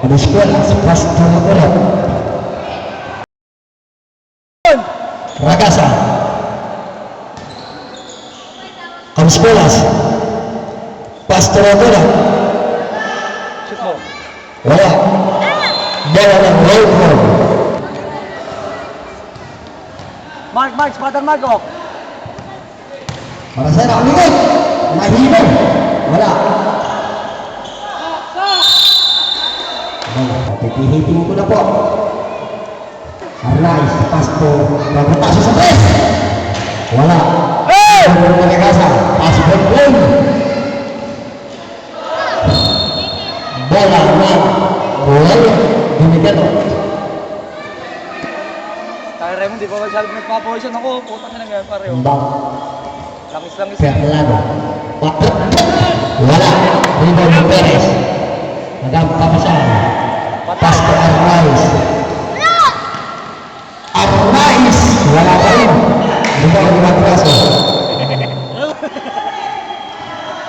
Pada Escuelas, Pastor Bola. Ragasa. Pada Escuelas, Pastor Bola. Wala. Bola ng road. Mark, Spartan Mark, oh. Para sa nakalimutan. Mahilo. Wala. Hihiting ko na po. Arnaiz, Pasto, pagkataso sa press. Wala. Ang Ragasa, possible goal. Bola na. Bola. Binigyan o. Tayo Raymond, di ba masyado nagpapawisan ako? Puta ka na ngayon pareho. Bang. Langis-langis. Fernando. Bakit? Wala. Rebound Perez. Nagkapapasan. Pasto Arnaiz. Arnaiz. Wala pa rin. Rebound Matraso.